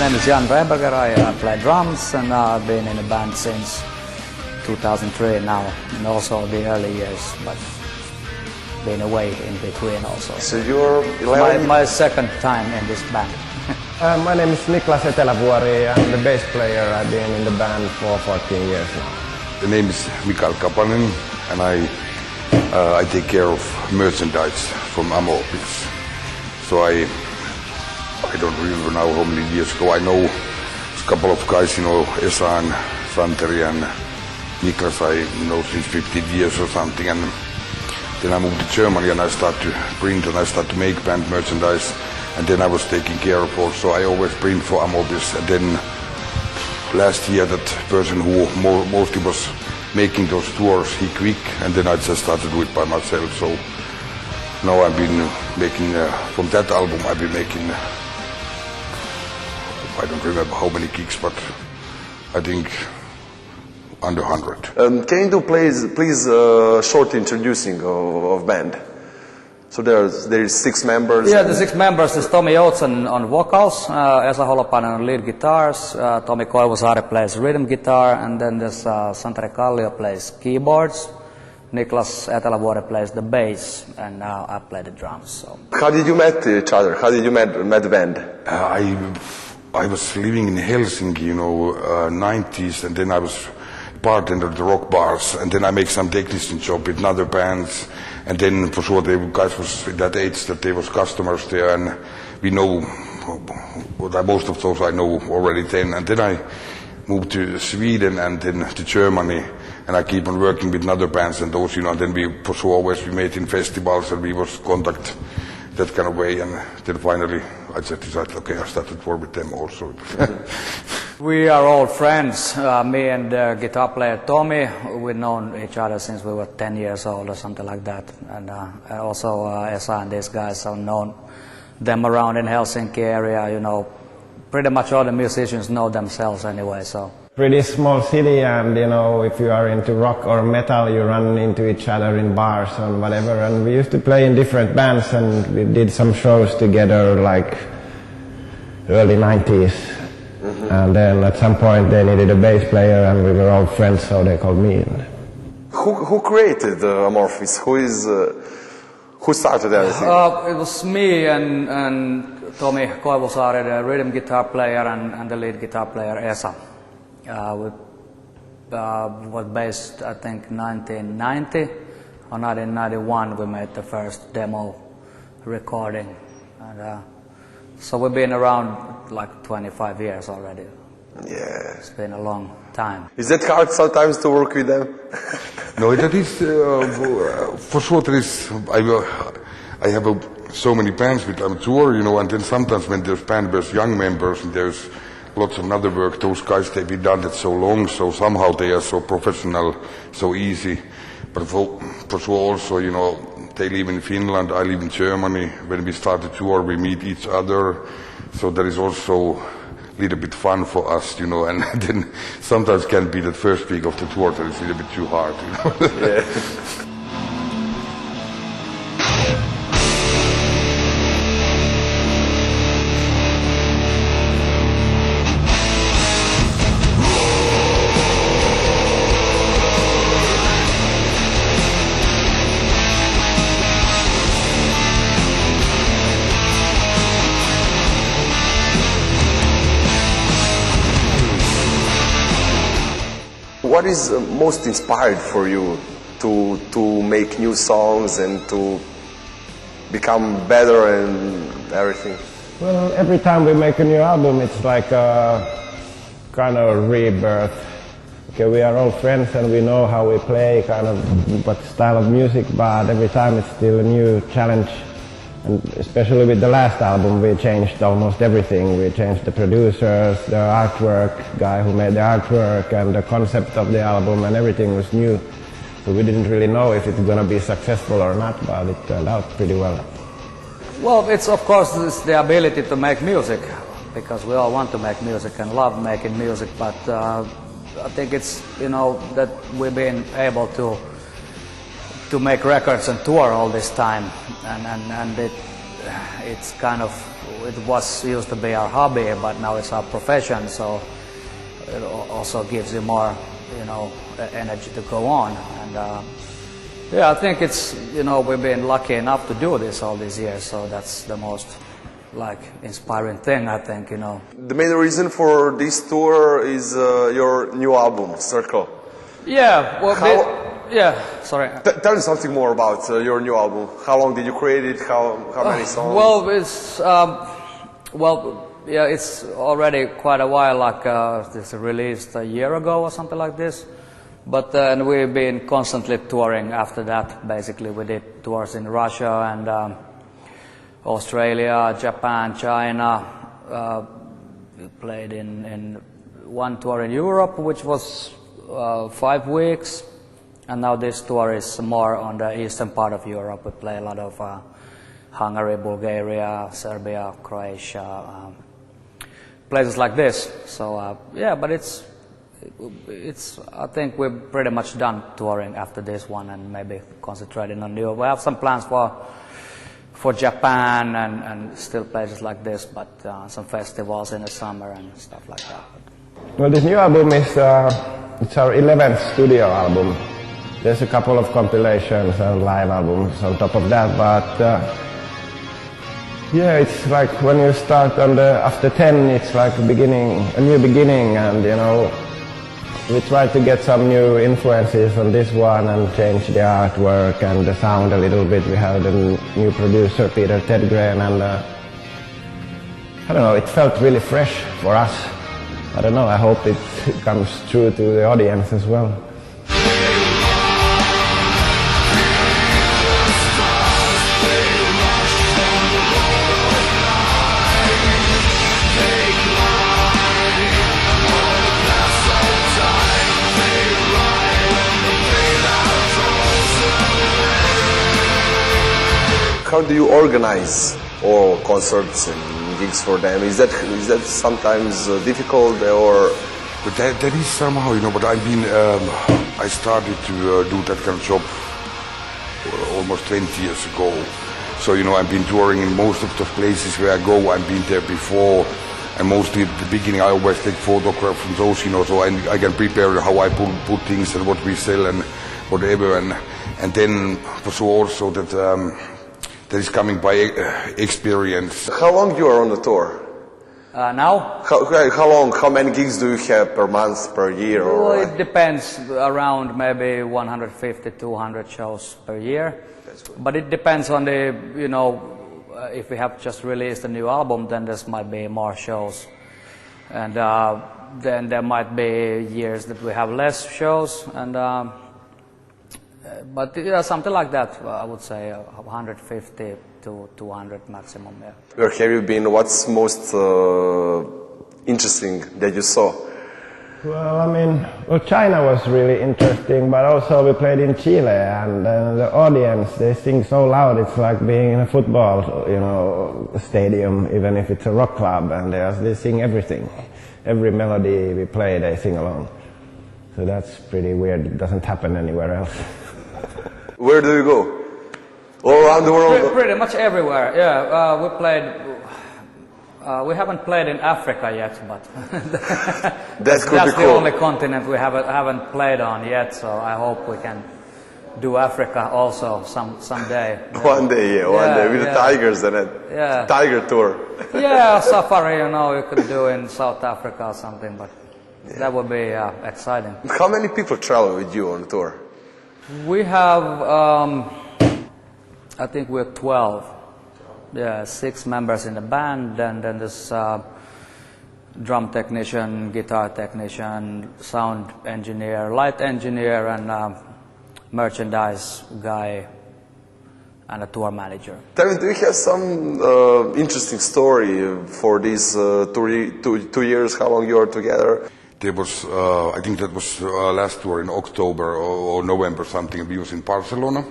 name is Jan Reiberger. I play drums, and I've been in the band since 2003 now, and also the early years, but been away in between also. So you're 11? My second time in this band. My name is Niklas Etelävuori. I'm the bass player. I've been in the band for 14 years now. The name is Mikael Kapanen, and I take care of merchandise from Amorphis. So I don't remember now how many years ago. I know a couple of guys, Esa and Santeri and Niklas I know since 15 years or something. And then I moved to Germany and I started to print and I started to make band merchandise. And then I was taking care of also. I always print for Amorphis. And then last year that person who mostly was making those tours, he quit, and then I just started to do it by myself. So now I've been making, from that album I've been making, I don't remember how many gigs, but I think under 100. Can you do please short introducing of band? So there's 6 members. Yeah, the 6 members is Tomi Joutsen on vocals, Esa Holopainen on lead guitars, Tomi Koivusaari plays rhythm guitar, and then there's Santeri Kallio plays keyboards, Niklas Etelävuori plays the bass, and now I play the drums. So. How did you meet each other? How did you met the band? I was living in Helsinki, 90s, and then I was bartender at the rock bars, and then I make some technician job with other bands, and then for sure the guys was at that age that they was customers there, and we know most of those I know already then, and then I moved to Sweden and then to Germany, and I keep on working with other bands and those, and then we for sure always we made in festivals and we was contact that kind of way, and then finally I just decided, okay, I started to work with them also. We are old friends, me and guitar player Tomi. We've known each other since we were 10 years old or something like that. And also Esa and these guys, have known them around in Helsinki area, pretty much all the musicians know themselves anyway, so. Pretty small city, and if you are into rock or metal, you run into each other in bars and whatever. And we used to play in different bands, and we did some shows together like early 90s. And then at some point they needed a bass player, and we were all friends, so they called me in. Who created Amorphis? Who started everything? It was me and Tomi Koivusaari, the rhythm guitar player, and the lead guitar player Esa. We was based, I think, 1990 or 1991. We made the first demo recording, and so we've been around like 25 years already. Yeah. It's been a long time. Is it hard sometimes to work with them? No, that is, for sure there is, I have so many bands with on tour, and then sometimes when there's band, there's young members and there's lots of other work, those guys, they've been done it so long, so somehow they are so professional, so easy. But for sure also, they live in Finland, I live in Germany. When we start the tour, we meet each other. So there is also a little bit fun for us, and then sometimes can be that first week of the tour that is a little bit too hard, Yeah. What is most inspired for you to make new songs and to become better and everything? Well, every time we make a new album, it's like a kind of rebirth. Okay, we are all friends and we know how we play, kind of what style of music, but every time it's still a new challenge. And especially with the last album, we changed almost everything. We changed the producers, the artwork, guy who made the artwork, and the concept of the album, and everything was new. So we didn't really know if it's going to be successful or not, but it turned out pretty well. Well, it's of course it's the ability to make music, because we all want to make music and love making music, but I think it's, that we've been able to make records and tour all this time, and it's kind of, it was used to be our hobby, but now it's our profession, so it also gives you more, energy to go on. And yeah, I think it's, we've been lucky enough to do this all these years, so that's the most inspiring thing, I think, The main reason for this tour is your new album, Circle. Yeah, well, sorry. Tell me something more about your new album. How long did you create it? How many songs? Well, it's already quite a while, this released a year ago or something like this. But then we've been constantly touring after that. Basically, we did tours in Russia and Australia, Japan, China. We played in one tour in Europe, which was 5 weeks. And now this tour is more on the eastern part of Europe. We play a lot of Hungary, Bulgaria, Serbia, Croatia, places like this. So but it's. I think we're pretty much done touring after this one, and maybe concentrating on new. We have some plans for Japan and still places like this, but some festivals in the summer and stuff like that. Well, this new album is it's our 11th studio album. There's a couple of compilations and live albums on top of that, but it's like when you start after 10, it's like a new beginning, and we tried to get some new influences on this one and change the artwork and the sound a little bit. We have the new producer, Peter Tedgren, and I don't know, it felt really fresh for us. I don't know, I hope it comes true to the audience as well. How do you organize all concerts and gigs for them? Is that sometimes difficult, or? But that is somehow, But I started to do that kind of job almost 20 years ago. So I've been touring in most of the places where I go. I've been there before, and mostly at the beginning I always take photographs from those, so I can prepare how I put things and what we sell and whatever, and then for sure also that. That is coming by experience. How long you are on the tour? Now? How long? How many gigs do you have per month, per year? Well, it depends. Around maybe 150, 200 shows per year. That's good. But it depends on the, if we have just released a new album, then there might be more shows. And then there might be years that we have less shows. And but something like that, I would say 150 to 200 maximum. Yeah. Where have you been? What's most interesting that you saw? Well, China was really interesting, but also we played in Chile, and the audience, they sing so loud, it's like being in a football, stadium, even if it's a rock club, and they sing everything. Every melody we play, they sing along. So that's pretty weird. It doesn't happen anywhere else. Where do you go? All around the world? Pretty much everywhere, yeah. We played. We haven't played in Africa yet, but that's the only continent we haven't played on yet. So I hope we can do Africa also someday. One day, one day with the tigers and a tiger tour. Yeah, safari, you could do in South Africa or something, but that would be exciting. How many people travel with you on tour? We have, I think we're 12. Yeah, 6 members in the band, and then there's drum technician, guitar technician, sound engineer, light engineer, and merchandise guy, and a tour manager. Tell me, do you have some interesting story for these 2 years, how long you are together? There was, I think that was last tour in October or November something. We was in Barcelona,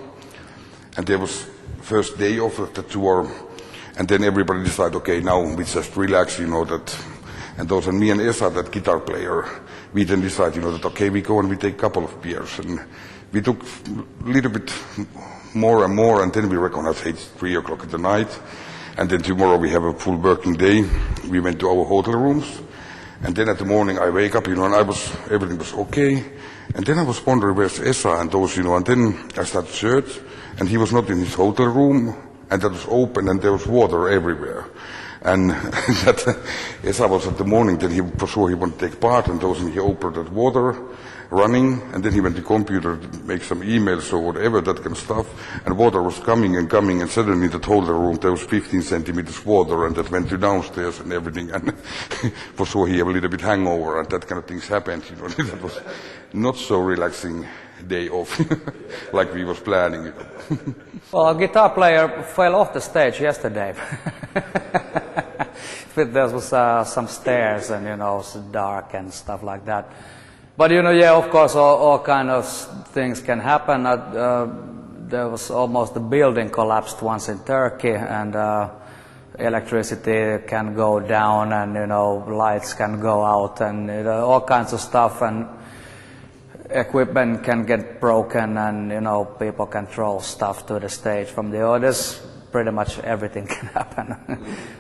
and there was first day of the tour, and then everybody decided, okay, now we just relax, that. And those and me and Esa, that guitar player, we then decided, that okay, we go and we take a couple of beers, and we took a little bit more and more, and then we recognized, hey, it's 3 o'clock in the night. And then tomorrow we have a full working day. We went to our hotel rooms, and then at the morning I wake up, and everything was okay. And then I was wondering where's Esa and those, and then I started to search, and he was not in his hotel room, and that was open, and there was water everywhere. And that Esa was at the morning, then for sure he wanted to take part, and those, and he opened that water running, and then he went to the computer to make some emails or whatever, that kind of stuff, and water was coming, and suddenly in the hotel room there was 15 centimeters water, and that went to downstairs and everything, and for sure he had a little bit hangover, and that kind of things happened, that was not so relaxing day off, like we was planning. Well, a guitar player fell off the stage yesterday. There was some stairs and, it's dark and stuff like that. But, of course, all kind of things can happen. There was almost the building collapsed once in Turkey, and electricity can go down, and, lights can go out, and all kinds of stuff, and equipment can get broken, and, people can throw stuff to the stage from the audience. Pretty much everything can happen.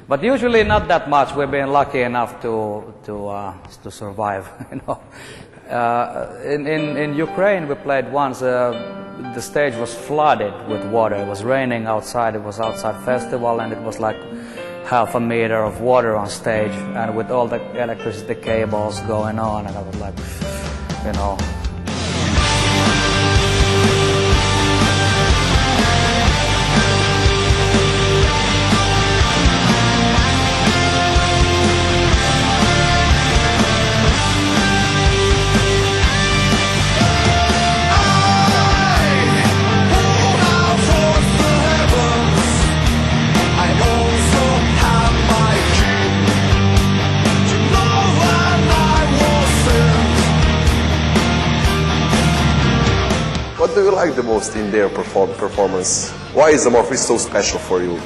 But usually not that much. We've been lucky enough to survive, In Ukraine we played once, the stage was flooded with water. It was raining outside, it was outside festival, and it was like half a meter of water on stage, and with all the electricity cables going on, and I was like, What do you like the most in their performance? Why is Amorphis so special for you?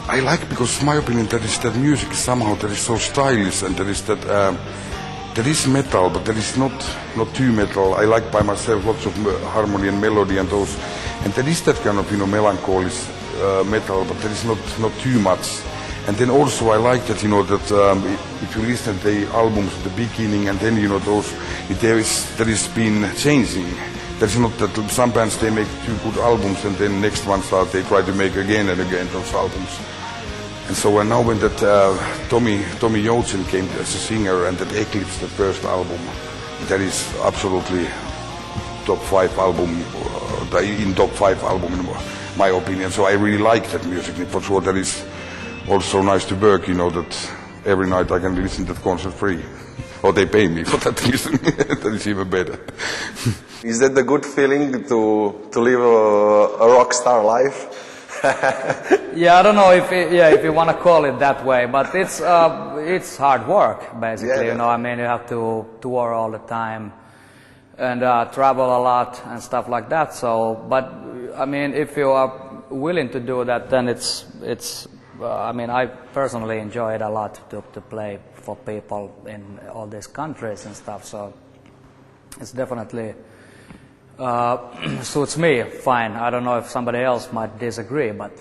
I like, because in my opinion that music somehow that is so stylish, and there is metal, but there is not too metal. I like by myself lots of harmony and melody and those, and there is that kind of melancholy metal, but there is not too much. And then also I like that if you listen to the albums at the beginning, and then there is been changing. There's not that some bands, they make 2 good albums, and then next ones they try to make again and again those albums. And so now when that Tommy Joutsen came as a singer, and that Eclipse, the first album, that is absolutely top 5 album, in top 5 album in my opinion. So I really like that music. For sure that is also nice to work, that every night I can listen to that concert free. Or they pay me for that reason. That is even better. Is that a good feeling to live a rock star life? Yeah, I don't know if you want to call it that way, but it's hard work basically. Yeah. You have to tour all the time and travel a lot and stuff like that. So, but if you are willing to do that, then it's. I personally enjoy it a lot to play for people in all these countries and stuff. So it's definitely suits me fine. I don't know if somebody else might disagree, but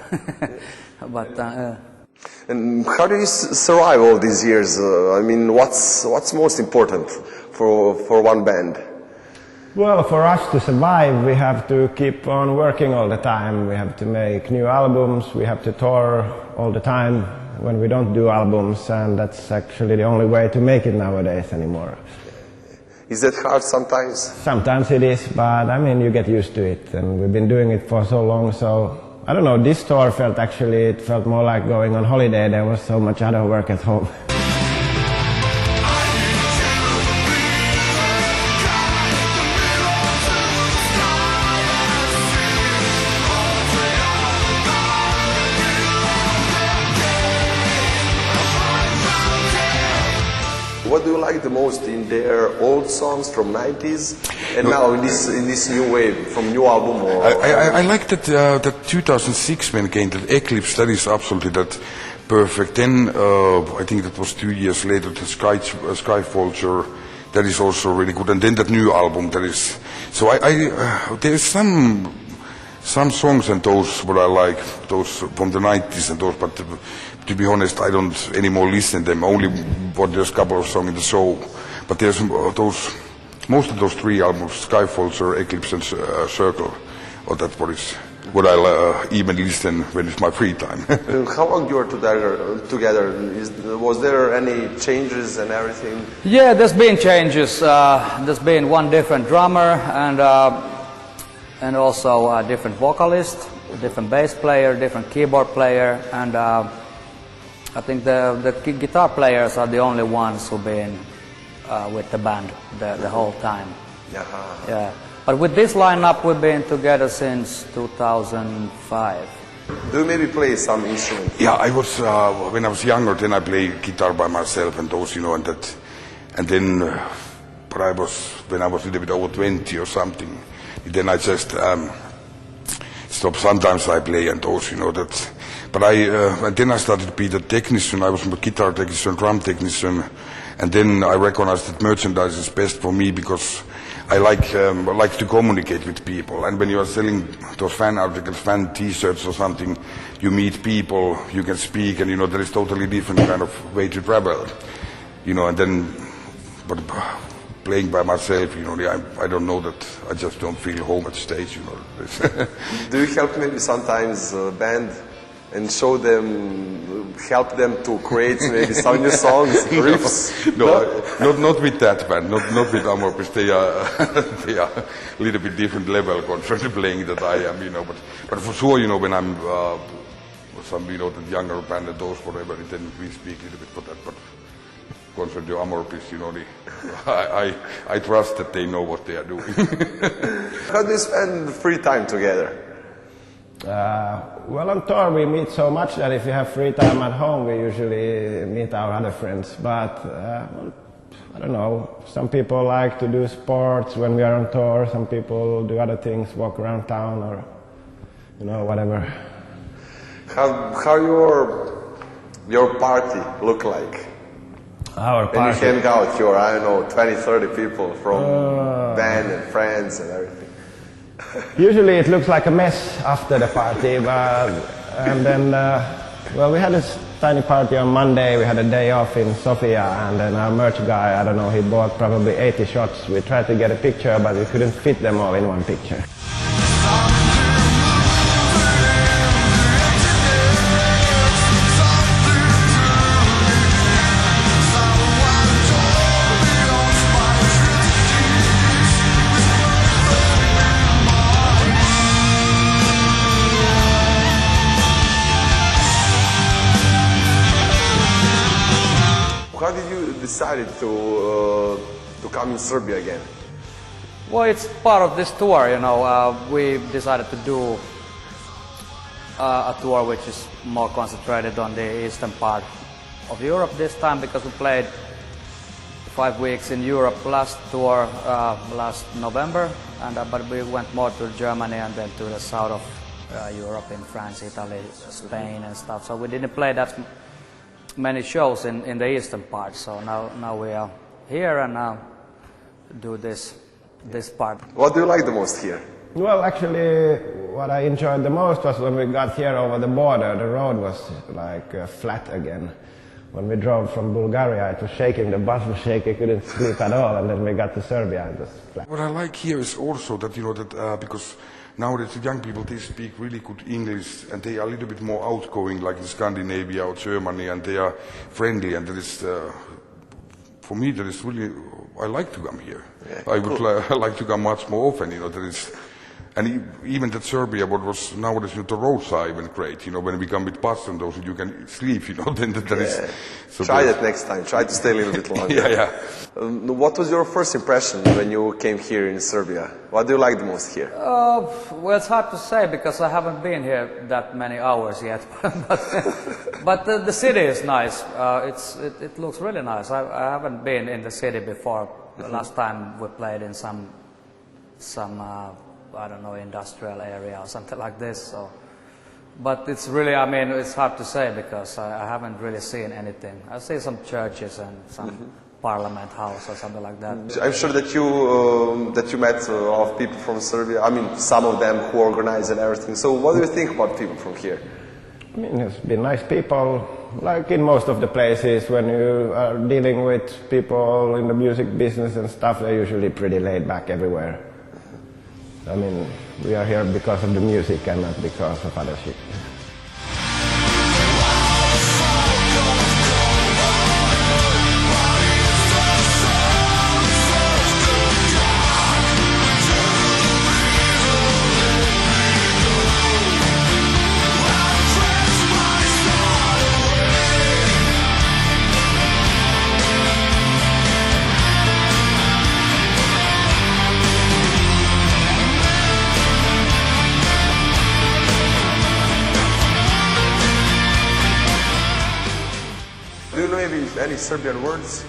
And how do you survive all these years? What's most important for one band? Well, for us to survive, we have to keep on working all the time. We have to make new albums, we have to tour all the time when we don't do albums, and that's actually the only way to make it nowadays anymore. Is that hard sometimes? Sometimes it is, but you get used to it, and we've been doing it for so long, so I don't know, this tour felt more like going on holiday. There was so much other work at home. What do you like the most in their old songs from 90s and now in this new wave from new album? I like that 2006 when came that Eclipse, that is absolutely that perfect. Then I think that was 2 years later the Sky Vulture, that is also really good. And then that new album, that is so there's some some songs and those what I like, those from the 90s and those, but to be honest, I don't anymore listen to them. Only what there's a couple of songs in the show, but there's those, most of those three albums, Skyfalls or Eclipse and Circle, or that's what I even listen when it's my free time. How long you were together? Was there any changes and everything? Yeah, there's been changes. There's been one different drummer and also a different vocalist, a different bass player, different keyboard player, and I think the guitar players are the only ones who've been with the band the whole time. Yeah. But with this lineup, we've been together since 2005. Do you maybe play some instrument? Yeah, I was when I was younger. Then I played guitar by myself and those, and that. And then, but when I was a little bit over 20 or something. Then I just stopped. Sometimes I play and those, that. But and then I started to be the technician. I was a guitar technician, drum technician, and then I recognized that merchandise is best for me because I like to communicate with people. And when you are selling those fan articles, fan T-shirts or something, you meet people, you can speak, and there is totally different kind of way to travel, And then, but playing by myself, I don't know that. I just don't feel home at stage, Do you help maybe sometimes a band and help them to create maybe some new songs, riffs? No, not with that band, not with Amorphis. They are a little bit different level compared to playing that I am, But for sure, when I'm some, the younger band and those whatever, then we speak a little bit for that. But concerning the Amorphis, I trust that they know what they are doing. How do you spend free time together? Well, on tour we meet so much that if we have free time at home, we usually meet our other friends. But I don't know. Some people like to do sports when we are on tour. Some people do other things, walk around town, or whatever. How your party look like? Our party. And you hang out, 20, 30 people from band and friends and everything. Usually it looks like a mess after the party, and then, we had this tiny party on Monday. We had a day off in Sofia, and then our merch guy, I don't know, he bought probably 80 shots. We tried to get a picture, but we couldn't fit them all in one picture. How did you decide to come in Serbia again? Well, it's part of this tour, we decided to do a tour which is more concentrated on the eastern part of Europe this time, because we played 5 weeks in Europe last tour, last November, but we went more to Germany and then to the south of Europe, in France, Italy, Spain and stuff. So we didn't play that many shows in the eastern part. So now we are here and now do this part. What do you like the most here? Well, actually, what I enjoyed the most was when we got here over the border. The road was like flat again. When we drove from Bulgaria, it was shaking. The bus was shaking. Couldn't sleep at all. And then we got to Serbia, and it was flat. What I like here is also that because nowadays the young people, they speak really good English, and they are a little bit more outgoing, like in Scandinavia or Germany, and they are friendly. And that is, for me, that is really. I like to come here. Yeah, I would like to come much more often. That is. And even that Serbia, what was nowadays the roads are even great. When we come with bus and those, you can sleep. Then that is. So try that next time. Try to stay a little bit longer. Yeah. What was your first impression when you came here in Serbia? What do you like the most here? Well, it's hard to say because I haven't been here that many hours yet. but the city is nice. It looks really nice. I haven't been in the city before. The last time we played in some I don't know, industrial area or something like this. So, but it's really, it's hard to say because I haven't really seen anything. I see some churches and some Parliament House or something like that. I'm sure that you met a lot of people from Serbia. I mean, some of them who organize and everything. So, what do you think about people from here? I mean, it's been nice people. Like in most of the places, when you are dealing with people in the music business and stuff, they're usually pretty laid back everywhere. I mean, we are here because of the music and not because of other shit. Do you know maybe any Serbian words?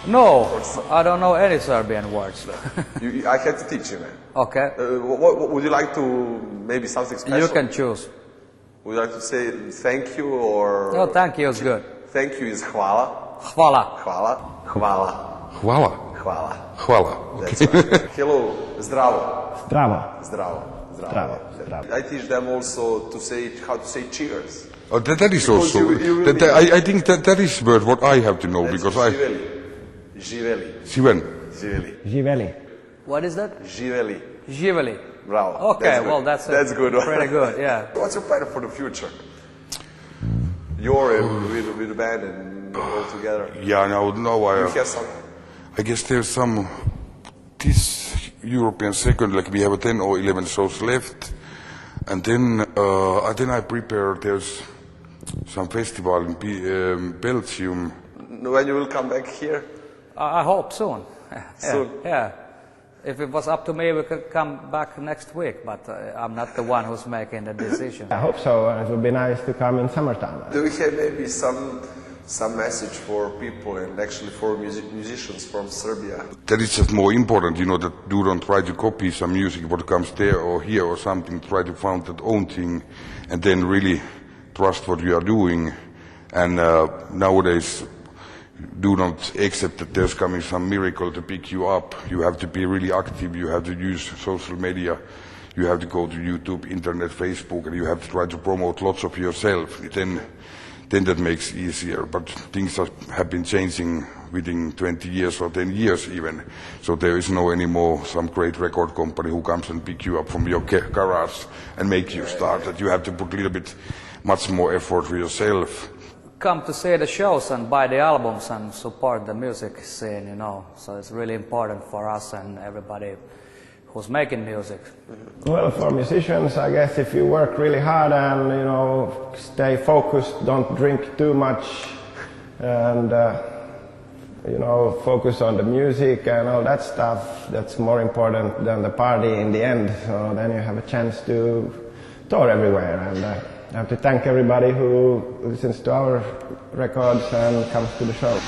No, I don't know any Serbian words. I have to teach you, man. Okay. What, would you like to, maybe something special? You can choose. Would you like to say thank you or... No, thank you is good. Thank you is hvala. Hvala. Hvala. Hvala. Hvala. Hvala. Hvala. That's right. Hello, zdravo. Zdravo. Zdravo. Zdravo. Zdravo. I teach them also to say how to say cheers. Oh, that is also. you really- I think that is word what I have to know because I. Živeli. Živeli. Siven. Živeli. Živeli. What is that? Živeli. Živeli. Bravo. Okay, good. well that's good. pretty good, yeah. What's your plan for the future? You're with the band and all together. Yeah, now You have some. I guess there's some. This European second, like we have 10 or 11 shows left, and then I prepare. There's some festival in Belgium. When you will come back here? I hope soon. Soon? Yeah. If it was up to me, we could come back next week, but I'm not the one who's making the decision. I hope so. It would be nice to come in summertime. Do we have maybe some message for people and actually for musicians from Serbia? That is just more important, that you don't try to copy some music, what comes there or here or something. Try to find that own thing, and then really trust what you are doing. And nowadays, do not accept that there's coming some miracle to pick you up. You have to be really active. You have to use social media. You have to go to YouTube, internet, Facebook, and you have to try to promote lots of yourself. Then that makes easier. But things have been changing within 20 years or 10 years even. So there is no anymore some great record company who comes and pick you up from your garage and make you start. That you have to put a little bit much more effort for yourself. Come to see the shows and buy the albums and support the music scene, So it's really important for us and everybody who's making music. Well, for musicians, I guess if you work really hard and, stay focused, don't drink too much, and, focus on the music and all that stuff, that's more important than the party in the end. So then you have a chance to tour everywhere. And I have to thank everybody who listens to our records and comes to the show.